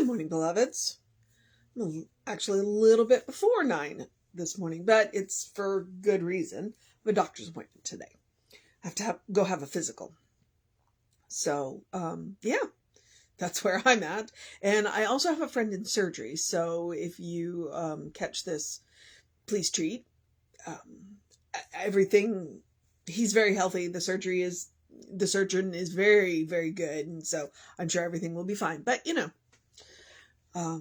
Good morning, beloveds. Actually, a little bit before 9 this morning, but it's for good reason. I have a doctor's appointment today. I have to go have a physical. So, yeah, that's where I'm at. And I also have a friend in surgery. So if you catch this, please treat. Everything, he's very healthy. The surgeon is very, very good. And so I'm sure everything will be fine. But, a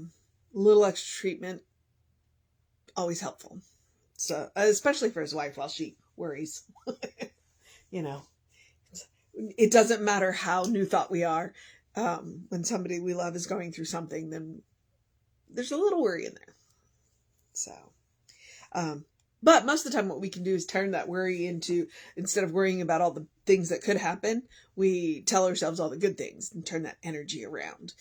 little extra treatment, always helpful. So, especially for his wife while she worries. It doesn't matter how new thought we are. When somebody we love is going through something, then there's a little worry in there. So, but most of the time what we can do is turn that worry into, instead of worrying about all the things that could happen, we tell ourselves all the good things and turn that energy around.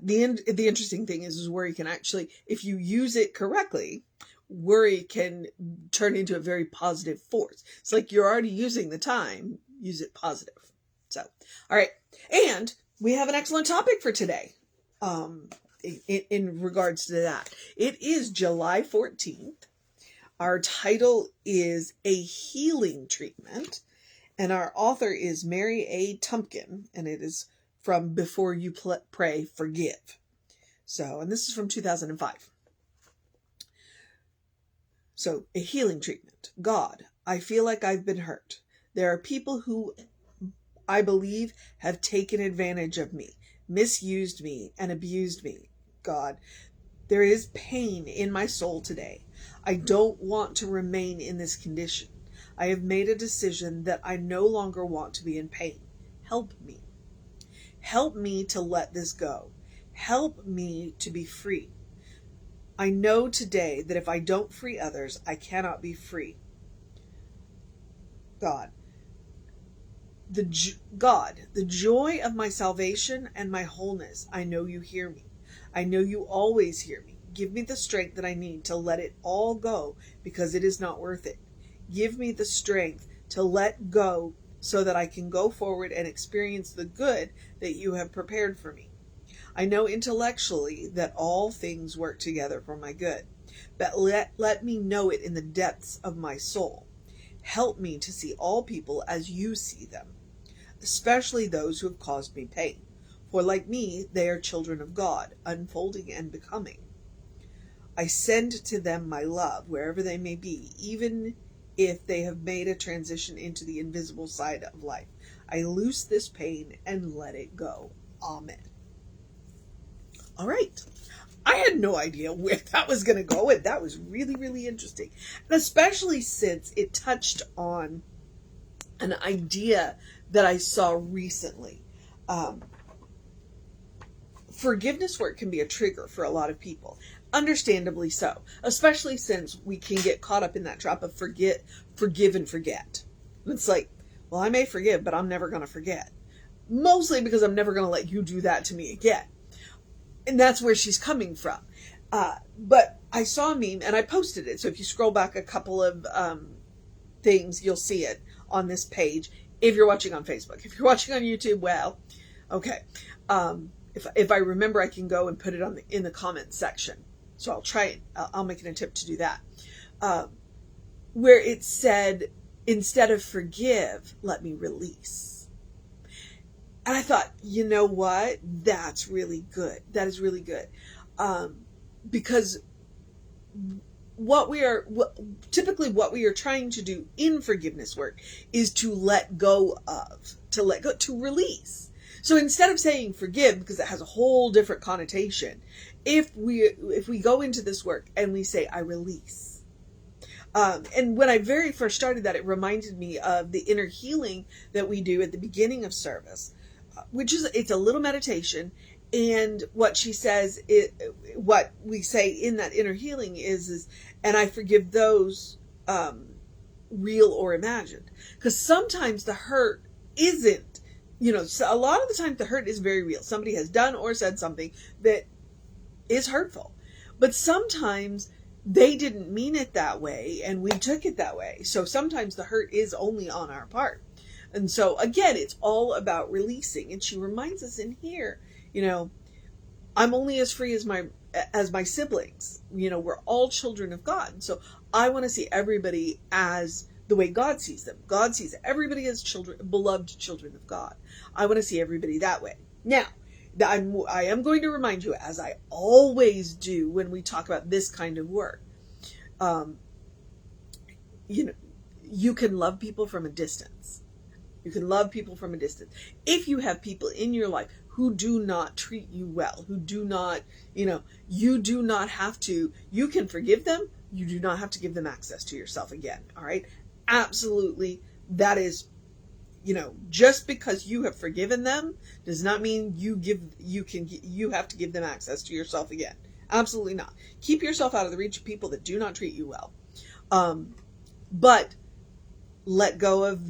The interesting thing is worry can actually, if you use it correctly, worry can turn into a very positive force. It's like you're already using the time, use it positive. So, all right. And we have an excellent topic for today. In regards to that, it is July 14th. Our title is A Healing Treatment, and our author is Mary A. Tumpkin, and it is from Before You Pray, Forgive. So, and this is from 2005. So, a healing treatment. God, I feel like I've been hurt. There are people who I believe have taken advantage of me, misused me, and abused me. God, there is pain in my soul today. I don't want to remain in this condition. I have made a decision that I no longer want to be in pain. Help me. Help me to let this go. Help me to be free. I know today that if I don't free others, I cannot be free. God, the joy of my salvation and my wholeness, I know you hear me. I know you always hear me. Give me the strength that I need to let it all go because it is not worth it. Give me the strength to let go so that I can go forward and experience the good that you have prepared for me. I know intellectually that all things work together for my good, but let me know it in the depths of my soul. Help me to see all people as you see them, especially those who have caused me pain. For like me, they are children of God, unfolding and becoming. I send to them my love wherever they may be, even if they have made a transition into the invisible side of life. I loose this pain and let it go. Amen. All right. I had no idea where that was going to go, and that was really, really interesting. And especially since it touched on an idea that I saw recently. Forgiveness work can be a trigger for a lot of people. Understandably so, especially since we can get caught up in that trap of forgive and forget. It's like, well, I may forgive, but I'm never going to forget. Mostly because I'm never going to let you do that to me again. And that's where she's coming from. But I saw a meme and I posted it. So if you scroll back a couple of things, you'll see it on this page. If you're watching on Facebook, if you're watching on YouTube, well, okay. If I remember, I can go and put it in the comments section. So I'll try it. I'll make an attempt to do that. Where it said, instead of forgive, let me release. And I thought, you know what? That's really good. That is really good. Because typically what we are trying to do in forgiveness work is to let go of, to release. So instead of saying forgive, because it has a whole different connotation, if we go into this work and we say, I release. And when I very first started that, it reminded me of the inner healing that we do at the beginning of service, it's a little meditation. And what she says, what we say in that inner healing is, and I forgive those, real or imagined. Because sometimes the hurt isn't, so a lot of the time the hurt is very real. Somebody has done or said something that is hurtful. But sometimes they didn't mean it that way and we took it that way. So sometimes the hurt is only on our part. And so again, it's all about releasing. And she reminds us in here, I'm only as free as my siblings. We're all children of God. So I want to see everybody as the way God sees them. God sees everybody as children, beloved children of God. I want to see everybody that way. Now, I am going to remind you, as I always do when we talk about this kind of work, you can love people from a distance. You can love people from a distance. If you have people in your life who do not treat you well, who do not, you do not have to, you can forgive them. You do not have to give them access to yourself again. All right. Absolutely. That is, just because you have forgiven them does not mean you have to give them access to yourself again. Absolutely not. Keep yourself out of the reach of people that do not treat you well. But let go of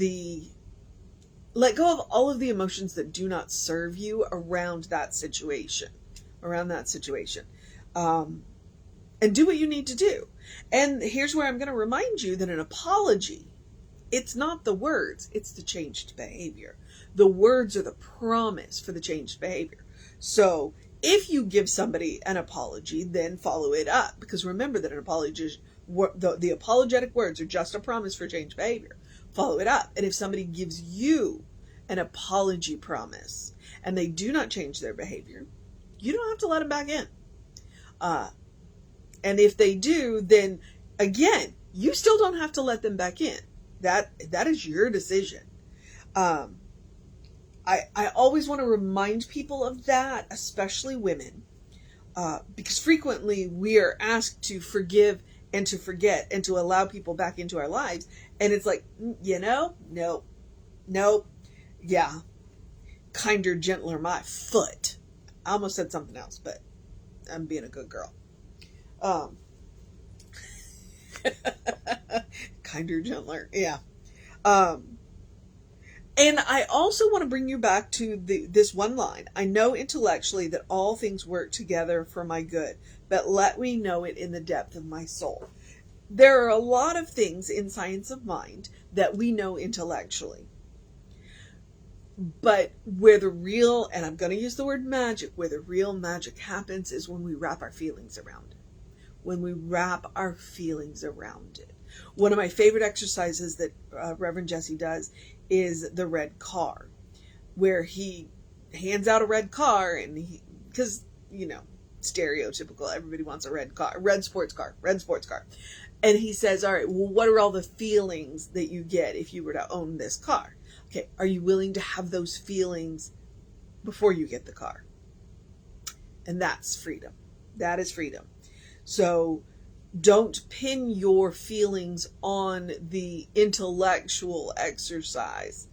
all of the emotions that do not serve you around that situation. And do what you need to do. And here's where I'm going to remind you that an apology, it's not the words, it's the changed behavior. The words are the promise for the changed behavior. So if you give somebody an apology, then follow it up. Because remember that an apology, the apologetic words are just a promise for changed behavior. Follow it up. And if somebody gives you an apology promise and they do not change their behavior, you don't have to let them back in. And if they do, then again, you still don't have to let them back in. That is your decision. I always want to remind people of that, especially women, because frequently we are asked to forgive and to forget and to allow people back into our lives. And it's like, nope. Yeah. Kinder, gentler, my foot. I almost said something else, but I'm being a good girl. Kinder, gentler. Yeah. And I also want to bring you back to this one line. I know intellectually that all things work together for my good, but let me know it in the depth of my soul. There are a lot of things in science of mind that we know intellectually. But where the real, and I'm going to use the word magic, where the real magic happens is when we wrap our feelings around it. When we wrap our feelings around it. One of my favorite exercises that Reverend Jesse does is the red car, where he hands out a red car, and because, stereotypical, everybody wants a red sports car. And he says, all right, well, what are all the feelings that you get if you were to own this car? Okay, are you willing to have those feelings before you get the car? And that's freedom. That is freedom. So don't pin your feelings on the intellectual exercise,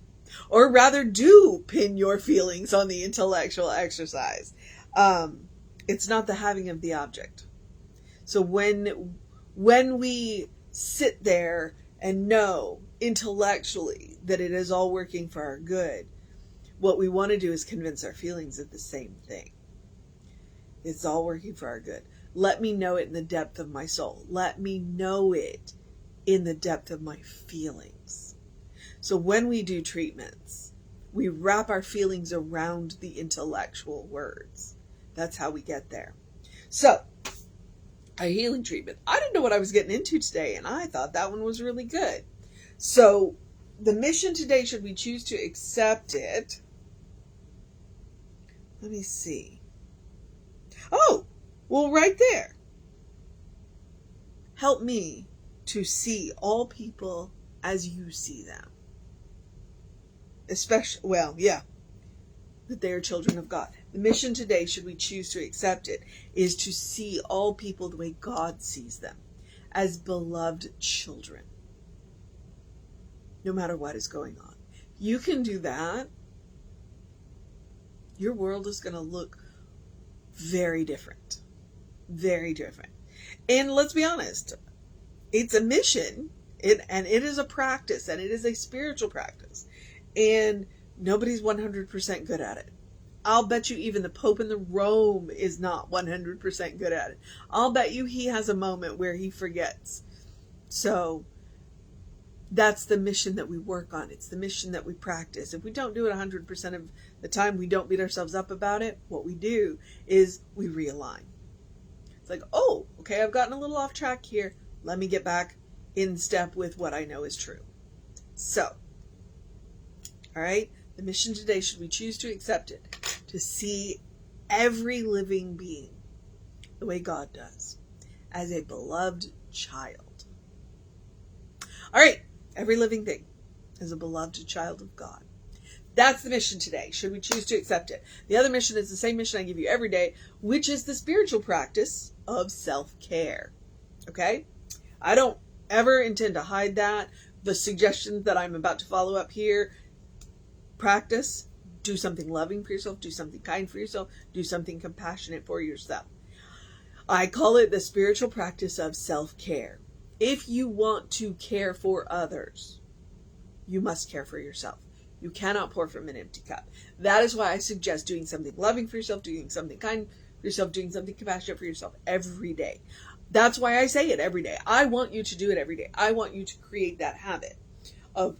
or rather do pin your feelings on the intellectual exercise. It's not the having of the object. So when we sit there and know intellectually that it is all working for our good, what we want to do is convince our feelings of the same thing. It's all working for our good. Let me know it in the depth of my soul. Let me know it in the depth of my feelings. So when we do treatments, we wrap our feelings around the intellectual words. That's how we get there. So, a healing treatment. I didn't know what I was getting into today, and I thought that one was really good. So, the mission today, should we choose to accept it? Let me see. Oh, well, right there. Help me to see all people as you see them. Especially, that they are children of God. The mission today, should we choose to accept it, is to see all people the way God sees them, as beloved children, no matter what is going on. You can do that. Your world is going to look very different. Very different. And let's be honest, it's a mission, and it is a practice, and it is a spiritual practice. And nobody's 100% good at it. I'll bet you even the Pope in the Rome is not 100% good at it. I'll bet you he has a moment where he forgets. So That's the mission that we work on. It's the mission that we practice. If we don't do it 100% of the time, we don't beat ourselves up about it. What we do is we realign. It's like, oh, okay, I've gotten a little off track here. Let me get back in step with what I know is true. So, all right, the mission today, should we choose to accept it, to see every living being the way God does, as a beloved child. All right, every living thing is a beloved child of God. That's the mission today, should we choose to accept it. The other mission is the same mission I give you every day, which is the spiritual practice of self-care. Okay? I don't ever intend to hide that. The suggestions that I'm about to follow up here, practice, do something loving for yourself, do something kind for yourself, do something compassionate for yourself. I call it the spiritual practice of self-care. If you want to care for others, you must care for yourself. You cannot pour from an empty cup. That is why I suggest doing something loving for yourself, doing something kind for yourself, doing something compassionate for yourself every day. That's why I say it every day. I want you to do it every day. I want you to create that habit of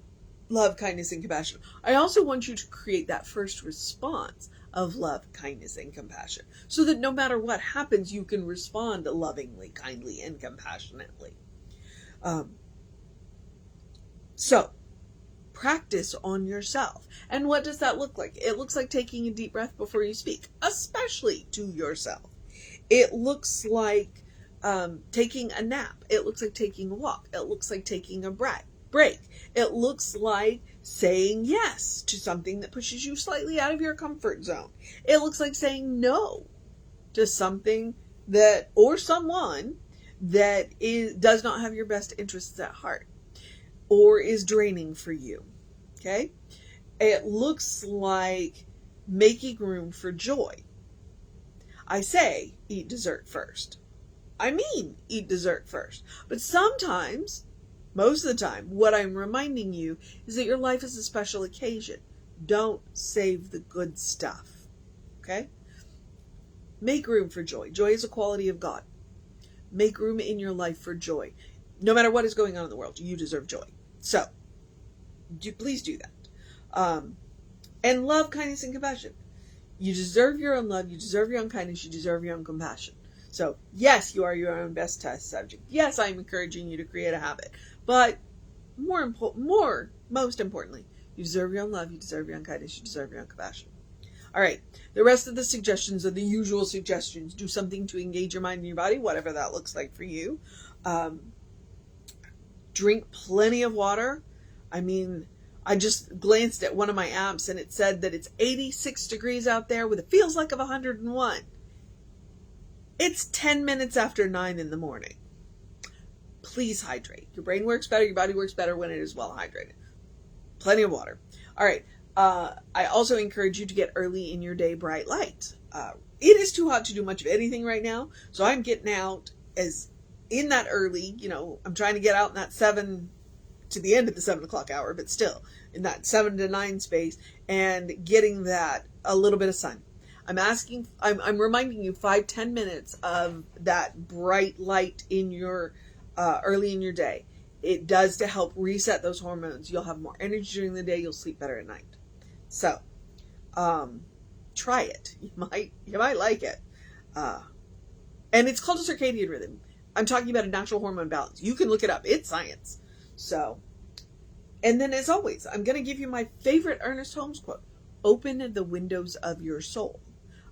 love, kindness, and compassion. I also want you to create that first response of love, kindness, and compassion, so that no matter what happens, you can respond lovingly, kindly, and compassionately. So, practice on yourself. And what does that look like? It looks like taking a deep breath before you speak, especially to yourself. It looks like taking a nap. It looks like taking a walk. It looks like taking a break. It looks like saying yes to something that pushes you slightly out of your comfort zone. It looks like saying no to something that, or someone that does not have your best interests at heart or is draining for you. Okay? It looks like making room for joy. I say eat dessert first. I mean eat dessert first. But sometimes, most of the time, what I'm reminding you is that your life is a special occasion. Don't save the good stuff. Okay? Make room for joy. Joy is a quality of God. Make room in your life for joy. No matter what is going on in the world, you deserve joy. So, please do that. And love, kindness, and compassion. You deserve your own love. You deserve your own kindness. You deserve your own compassion. So, yes, you are your own best test subject. Yes, I'm encouraging you to create a habit. But most importantly, you deserve your own love. You deserve your own kindness. You deserve your own compassion. All right. The rest of the suggestions are the usual suggestions. Do something to engage your mind and your body, whatever that looks like for you. Drink plenty of water. I mean, I just glanced at one of my apps and it said that it's 86 degrees out there with it feels like of 101. It's 10 minutes after 9 in the morning. Please hydrate. Your brain works better. Your body works better when it is well hydrated. Plenty of water. All right. I also encourage you to get early in your day bright light. It is too hot to do much of anything right now. So I'm getting out as in that early, I'm trying to get out in that 7 to the end of the 7 o'clock hour, but still in that 7 to 9 space and getting that a little bit of sun. I'm reminding you 5-10 minutes of that bright light in your, early in your day. It does to help reset those hormones. You'll have more energy during the day. You'll sleep better at night. So, try it. You might like it. And it's called a circadian rhythm. I'm talking about a natural hormone balance. You can look it up. It's science. So, and then as always, I'm going to give you my favorite Ernest Holmes quote. Open the windows of your soul.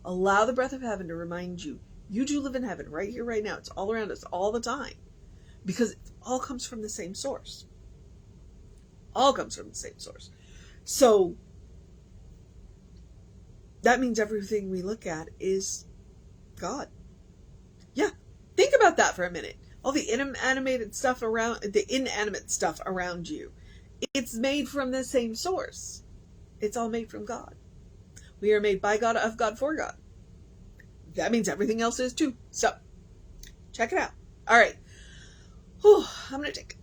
Allow the breath of heaven to remind you, you do live in heaven right here, right now. It's all around us all the time. Because it all comes from the same source. All comes from the same source. So, that means everything we look at is God. Yeah. Think about that for a minute. All the inanimate stuff around you. It's made from the same source. It's all made from God. We are made by God, of God, for God. That means everything else is too. So, check it out. All right. Whew, I'm going to take...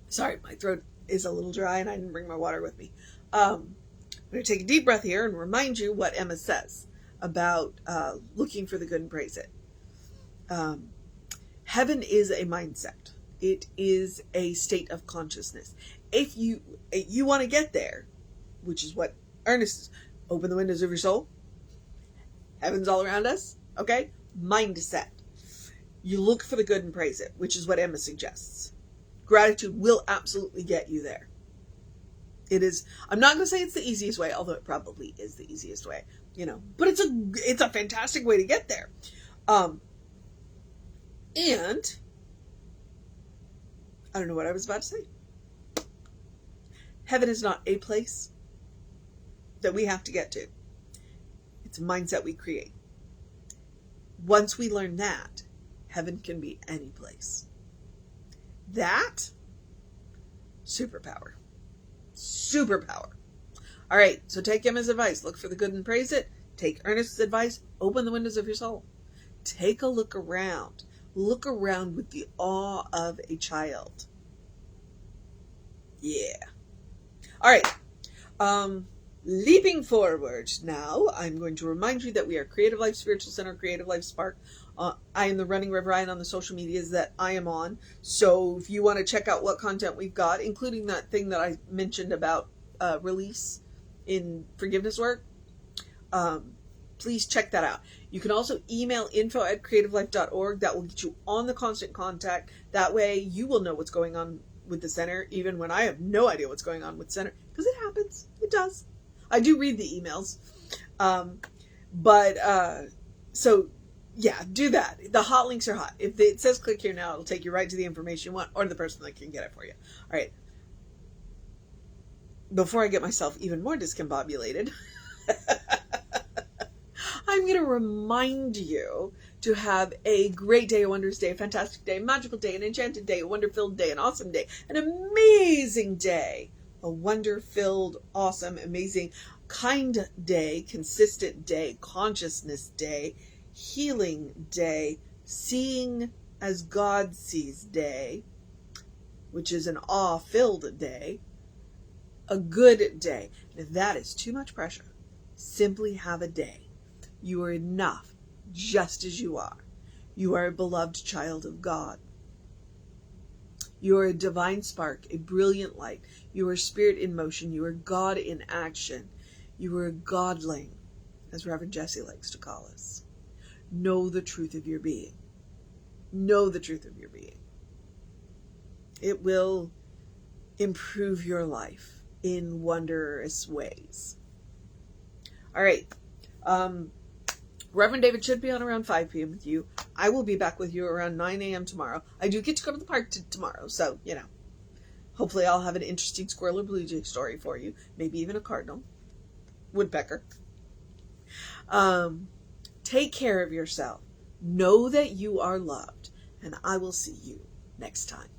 Sorry, my throat is a little dry and I didn't bring my water with me. I'm going to take a deep breath here and remind you what Emma says about looking for the good and praise it. Heaven is a mindset. It is a state of consciousness. If you want to get there, which is what Ernest is, open the windows of your soul. Heaven's all around us. Okay? Mindset. You look for the good and praise it, which is what Emma suggests. Gratitude will absolutely get you there. It is, I'm not going to say it's the easiest way, although it probably is the easiest way, but it's a fantastic way to get there. And I don't know what I was about to say. Heaven is not a place that we have to get to. It's a mindset we create. Once we learn that, heaven can be any place. That, superpower. Superpower. All right, so take Emma's advice. Look for the good and praise it. Take Ernest's advice. Open the windows of your soul. Take a look around. Look around with the awe of a child. Yeah. All right. Leaping forward now, I'm going to remind you that we are Creative Life Spiritual Center, Creative Life Spark. I am the Running Rev Ryan on the social medias that I am on. So if you want to check out what content we've got, including that thing that I mentioned about release in forgiveness work, please check that out. You can also email info@creativelife.org. That will get you on the constant contact. That way you will know what's going on with the center, even when I have no idea what's going on with center, because it happens. It does. I do read the emails. So yeah, do that. The hot links are hot. If it says click here now, it'll take you right to the information you want or the person that can get it for you. All right. Before I get myself even more discombobulated, I'm going to remind you to have a great day, a wondrous day, a fantastic day, a magical day, an enchanted day, a wonder-filled day, an awesome day, an amazing day, a wonder-filled, awesome, amazing, kind day, consistent day, consciousness day, healing day, seeing as God sees day, which is an awe-filled day, a good day. And if that is too much pressure, simply have a day. You are enough just as you are. You are a beloved child of God. You are a divine spark, a brilliant light. You are spirit in motion. You are God in action. You are a godling, as Reverend Jesse likes to call us. Know the truth of your being. Know the truth of your being. It will improve your life in wondrous ways. All right. Reverend David should be on around 5 p.m. with you. I will be back with you around 9 a.m. tomorrow. I do get to go to the park tomorrow, so, hopefully I'll have an interesting squirrel or blue jay story for you. Maybe even a cardinal. Woodpecker. Take care of yourself. Know that you are loved, and I will see you next time.